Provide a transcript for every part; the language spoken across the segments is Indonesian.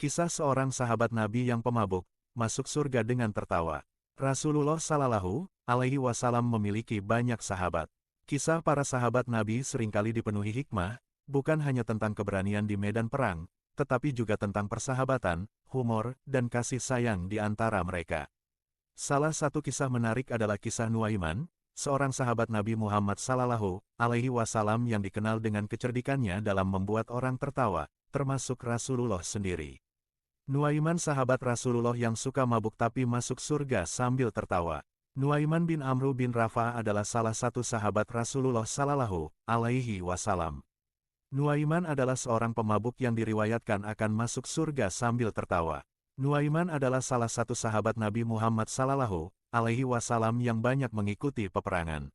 Kisah seorang sahabat Nabi yang pemabuk, masuk surga dengan tertawa. Rasulullah Shallallahu Alaihi Wasallam memiliki banyak sahabat. Kisah para sahabat Nabi seringkali dipenuhi hikmah, bukan hanya tentang keberanian di medan perang, tetapi juga tentang persahabatan, humor, dan kasih sayang di antara mereka. Salah satu kisah menarik adalah kisah Nuaiman, seorang sahabat Nabi Muhammad Sallallahu Alaihi Wasallam yang dikenal dengan kecerdikannya dalam membuat orang tertawa, termasuk Rasulullah sendiri. Nuaiman sahabat Rasulullah yang suka mabuk tapi masuk surga sambil tertawa. Nuaiman bin Amru bin Rafa adalah salah satu sahabat Rasulullah Sallallahu Alaihi Wasallam. Nuaiman adalah seorang pemabuk yang diriwayatkan akan masuk surga sambil tertawa. Nuaiman adalah salah satu sahabat Nabi Muhammad Sallallahu Alaihi Wasallam yang banyak mengikuti peperangan.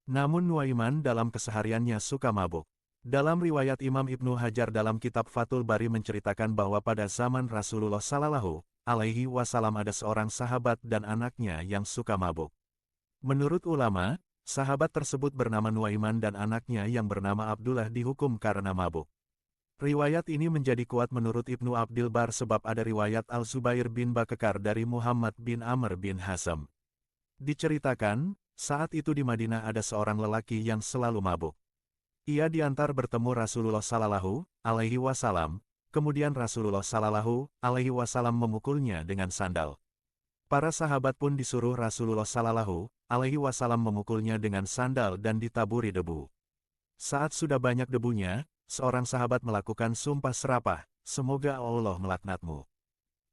Namun Nuaiman dalam kesehariannya suka mabuk. Dalam riwayat Imam Ibnu Hajar dalam kitab Fathul Bari menceritakan bahwa pada zaman Rasulullah Sallallahu Alaihi Wasallam ada seorang sahabat dan anaknya yang suka mabuk. Menurut ulama, sahabat tersebut bernama Nuaiman dan anaknya yang bernama Abdullah dihukum karena mabuk. Riwayat ini menjadi kuat menurut Ibnu Abdil Bar sebab ada riwayat Al-Zubair bin Bakekar dari Muhammad bin Amr bin Hazm. Diceritakan, saat itu di Madinah ada seorang lelaki yang selalu mabuk. Ia diantar bertemu Rasulullah Sallallahu Alaihi Wasallam, kemudian Rasulullah Sallallahu Alaihi Wasallam memukulnya dengan sandal. Para sahabat pun disuruh Rasulullah Sallallahu Alaihi Wasallam memukulnya dengan sandal dan ditaburi debu. Saat sudah banyak debunya, seorang sahabat melakukan sumpah serapah, "Semoga Allah melaknatmu."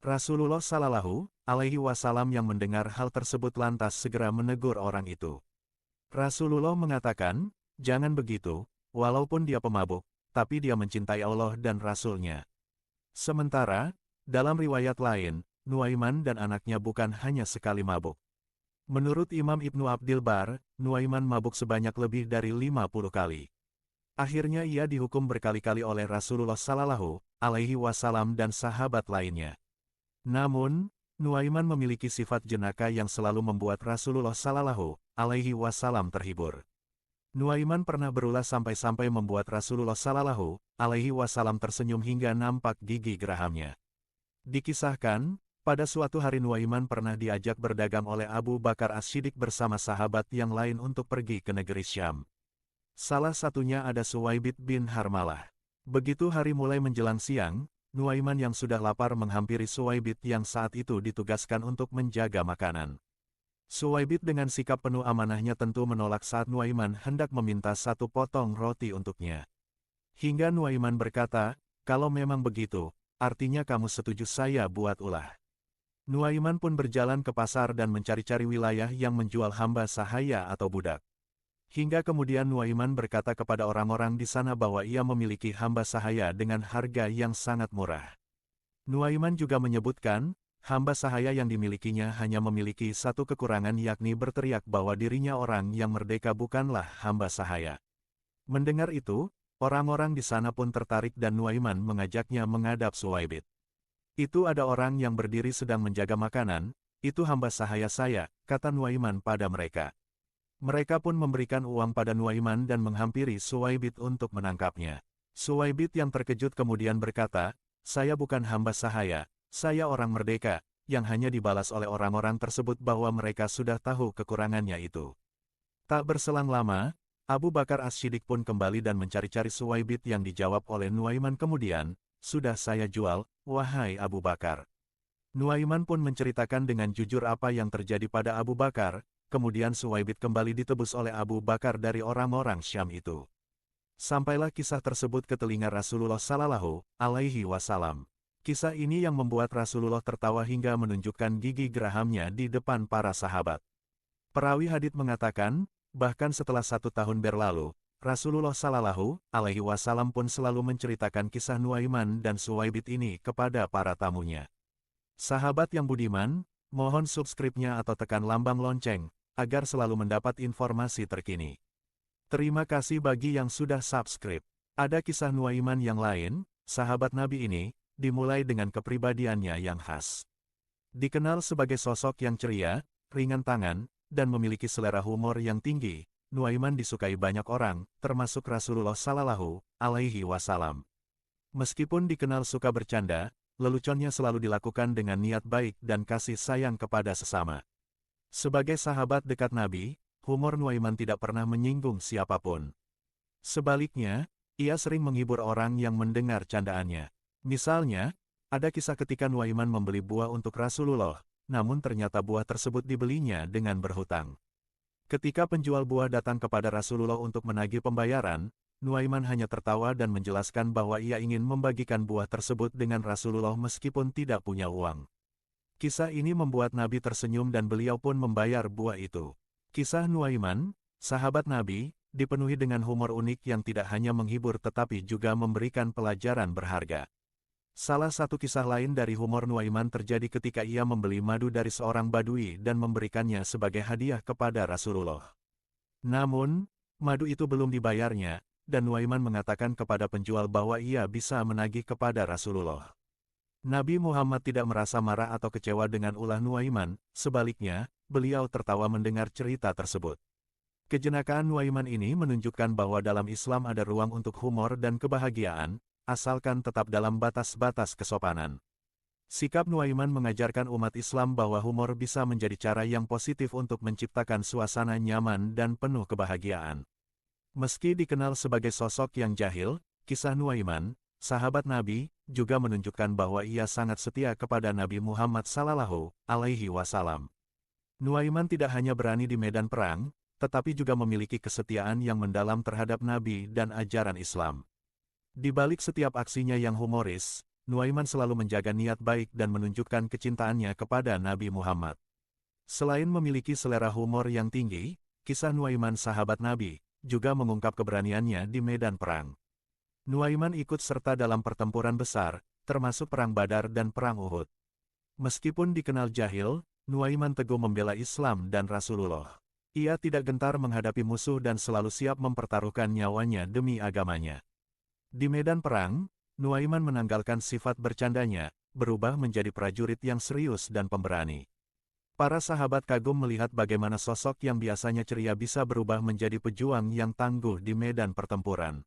Rasulullah Sallallahu Alaihi Wasallam yang mendengar hal tersebut lantas segera menegur orang itu. Rasulullah mengatakan, "Jangan begitu. Walaupun dia pemabuk, tapi dia mencintai Allah dan Rasul-Nya." Sementara, dalam riwayat lain, Nuaiman dan anaknya bukan hanya sekali mabuk. Menurut Imam Ibnu Abdil Bar, Nuaiman mabuk sebanyak lebih dari 50 kali. Akhirnya ia dihukum berkali-kali oleh Rasulullah Sallallahu Alaihi Wasallam dan sahabat lainnya. Namun, Nuaiman memiliki sifat jenaka yang selalu membuat Rasulullah Sallallahu Alaihi Wasallam terhibur. Nuaiman pernah berulah sampai-sampai membuat Rasulullah Sallallahu Alaihi Wasallam tersenyum hingga nampak gigi gerahamnya. Dikisahkan, pada suatu hari Nuaiman pernah diajak berdagang oleh Abu Bakar As-Siddiq bersama sahabat yang lain untuk pergi ke negeri Syam. Salah satunya ada Suwaibit bin Harmalah. Begitu hari mulai menjelang siang, Nuaiman yang sudah lapar menghampiri Suwaibit yang saat itu ditugaskan untuk menjaga makanan. Suwaibit dengan sikap penuh amanahnya tentu menolak saat Nuaiman hendak meminta satu potong roti untuknya. Hingga Nuaiman berkata, "Kalau memang begitu, artinya kamu setuju saya buat ulah." Nuaiman pun berjalan ke pasar dan mencari-cari wilayah yang menjual hamba sahaya atau budak. Hingga kemudian Nuaiman berkata kepada orang-orang di sana bahwa ia memiliki hamba sahaya dengan harga yang sangat murah. Nuaiman juga menyebutkan, hamba sahaya yang dimilikinya hanya memiliki satu kekurangan yakni berteriak bahwa dirinya orang yang merdeka bukanlah hamba sahaya. Mendengar itu, orang-orang di sana pun tertarik dan Nuaiman mengajaknya menghadap Suwaibit. "Itu ada orang yang berdiri sedang menjaga makanan, itu hamba sahaya saya," kata Nuaiman pada mereka. Mereka pun memberikan uang pada Nuaiman dan menghampiri Suwaibit untuk menangkapnya. Suwaibit yang terkejut kemudian berkata, "Saya bukan hamba sahaya. Saya orang merdeka," yang hanya dibalas oleh orang-orang tersebut bahwa mereka sudah tahu kekurangannya itu. Tak berselang lama, Abu Bakar As-Siddiq pun kembali dan mencari-cari Suwaibit yang dijawab oleh Nuaiman kemudian, "Sudah saya jual, wahai Abu Bakar." Nuaiman pun menceritakan dengan jujur apa yang terjadi pada Abu Bakar, kemudian Suwaibit kembali ditebus oleh Abu Bakar dari orang-orang Syam itu. Sampailah kisah tersebut ke telinga Rasulullah Sallallahu Alaihi Wasallam. Kisah ini yang membuat Rasulullah tertawa hingga menunjukkan gigi gerahamnya di depan para sahabat. Perawi hadits mengatakan, bahkan setelah 1 tahun berlalu, Rasulullah Sallallahu Alaihi Wasallam pun selalu menceritakan kisah Nuaiman dan Suwaibit ini kepada para tamunya. Sahabat yang budiman, mohon subscribe-nya atau tekan lambang lonceng, agar selalu mendapat informasi terkini. Terima kasih bagi yang sudah subscribe. Ada kisah Nuaiman yang lain, sahabat Nabi ini, dimulai dengan kepribadiannya yang khas. Dikenal sebagai sosok yang ceria, ringan tangan, dan memiliki selera humor yang tinggi, Nuaiman disukai banyak orang, termasuk Rasulullah Sallallahu Alaihi Wasallam. Meskipun dikenal suka bercanda, leluconnya selalu dilakukan dengan niat baik dan kasih sayang kepada sesama. Sebagai sahabat dekat Nabi, humor Nuaiman tidak pernah menyinggung siapapun. Sebaliknya, ia sering menghibur orang yang mendengar candaannya. Misalnya, ada kisah ketika Nuaiman membeli buah untuk Rasulullah, namun ternyata buah tersebut dibelinya dengan berhutang. Ketika penjual buah datang kepada Rasulullah untuk menagih pembayaran, Nuaiman hanya tertawa dan menjelaskan bahwa ia ingin membagikan buah tersebut dengan Rasulullah meskipun tidak punya uang. Kisah ini membuat Nabi tersenyum dan beliau pun membayar buah itu. Kisah Nuaiman, sahabat Nabi, dipenuhi dengan humor unik yang tidak hanya menghibur tetapi juga memberikan pelajaran berharga. Salah satu kisah lain dari humor Nuaiman terjadi ketika ia membeli madu dari seorang badui dan memberikannya sebagai hadiah kepada Rasulullah. Namun, madu itu belum dibayarnya, dan Nuaiman mengatakan kepada penjual bahwa ia bisa menagih kepada Rasulullah. Nabi Muhammad tidak merasa marah atau kecewa dengan ulah Nuaiman, sebaliknya, beliau tertawa mendengar cerita tersebut. Kejenakaan Nuaiman ini menunjukkan bahwa dalam Islam ada ruang untuk humor dan kebahagiaan, asalkan tetap dalam batas-batas kesopanan. Sikap Nuaiman mengajarkan umat Islam bahwa humor bisa menjadi cara yang positif untuk menciptakan suasana nyaman dan penuh kebahagiaan. Meski dikenal sebagai sosok yang jahil, kisah Nuaiman, sahabat Nabi, juga menunjukkan bahwa ia sangat setia kepada Nabi Muhammad SAW. Nuaiman tidak hanya berani di medan perang, tetapi juga memiliki kesetiaan yang mendalam terhadap Nabi dan ajaran Islam. Di balik setiap aksinya yang humoris, Nuaiman selalu menjaga niat baik dan menunjukkan kecintaannya kepada Nabi Muhammad. Selain memiliki selera humor yang tinggi, kisah Nuaiman sahabat Nabi juga mengungkap keberaniannya di medan perang. Nuaiman ikut serta dalam pertempuran besar, termasuk Perang Badar dan Perang Uhud. Meskipun dikenal jahil, Nuaiman teguh membela Islam dan Rasulullah. Ia tidak gentar menghadapi musuh dan selalu siap mempertaruhkan nyawanya demi agamanya. Di medan perang, Nuaiman menanggalkan sifat bercandanya, berubah menjadi prajurit yang serius dan pemberani. Para sahabat kagum melihat bagaimana sosok yang biasanya ceria bisa berubah menjadi pejuang yang tangguh di medan pertempuran.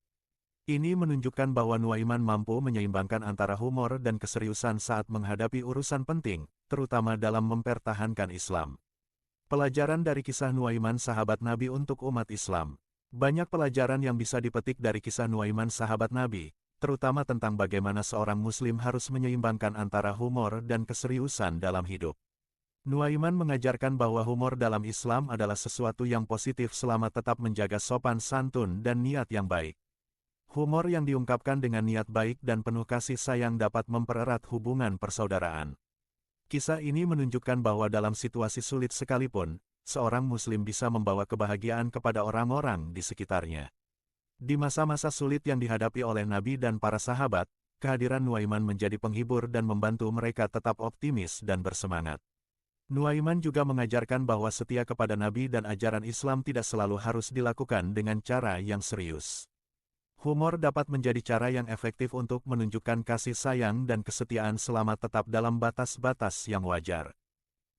Ini menunjukkan bahwa Nuaiman mampu menyeimbangkan antara humor dan keseriusan saat menghadapi urusan penting, terutama dalam mempertahankan Islam. Pelajaran dari kisah Nuaiman sahabat Nabi untuk umat Islam. Banyak pelajaran yang bisa dipetik dari kisah Nuaiman sahabat Nabi, terutama tentang bagaimana seorang Muslim harus menyeimbangkan antara humor dan keseriusan dalam hidup. Nuaiman mengajarkan bahwa humor dalam Islam adalah sesuatu yang positif selama tetap menjaga sopan santun dan niat yang baik. Humor yang diungkapkan dengan niat baik dan penuh kasih sayang dapat mempererat hubungan persaudaraan. Kisah ini menunjukkan bahwa dalam situasi sulit sekalipun, seorang Muslim bisa membawa kebahagiaan kepada orang-orang di sekitarnya. Di masa-masa sulit yang dihadapi oleh Nabi dan para sahabat, kehadiran Nuaiman menjadi penghibur dan membantu mereka tetap optimis dan bersemangat. Nuaiman juga mengajarkan bahwa setia kepada Nabi dan ajaran Islam tidak selalu harus dilakukan dengan cara yang serius. Humor dapat menjadi cara yang efektif untuk menunjukkan kasih sayang dan kesetiaan selama tetap dalam batas-batas yang wajar.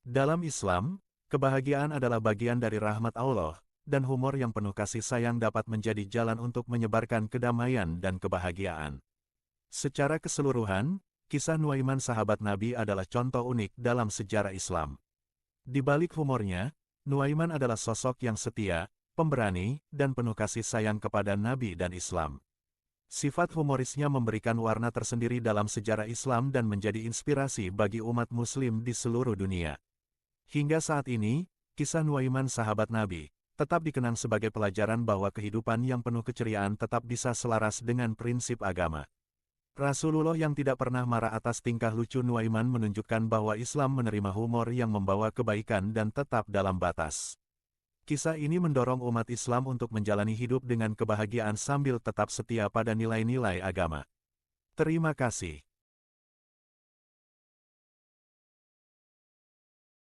Dalam Islam, kebahagiaan adalah bagian dari rahmat Allah, dan humor yang penuh kasih sayang dapat menjadi jalan untuk menyebarkan kedamaian dan kebahagiaan. Secara keseluruhan, kisah Nuaiman sahabat Nabi adalah contoh unik dalam sejarah Islam. Di balik humornya, Nuaiman adalah sosok yang setia, pemberani, dan penuh kasih sayang kepada Nabi dan Islam. Sifat humorisnya memberikan warna tersendiri dalam sejarah Islam dan menjadi inspirasi bagi umat Muslim di seluruh dunia. Hingga saat ini, kisah Nuaiman sahabat Nabi tetap dikenang sebagai pelajaran bahwa kehidupan yang penuh keceriaan tetap bisa selaras dengan prinsip agama. Rasulullah yang tidak pernah marah atas tingkah lucu Nuaiman menunjukkan bahwa Islam menerima humor yang membawa kebaikan dan tetap dalam batas. Kisah ini mendorong umat Islam untuk menjalani hidup dengan kebahagiaan sambil tetap setia pada nilai-nilai agama. Terima kasih.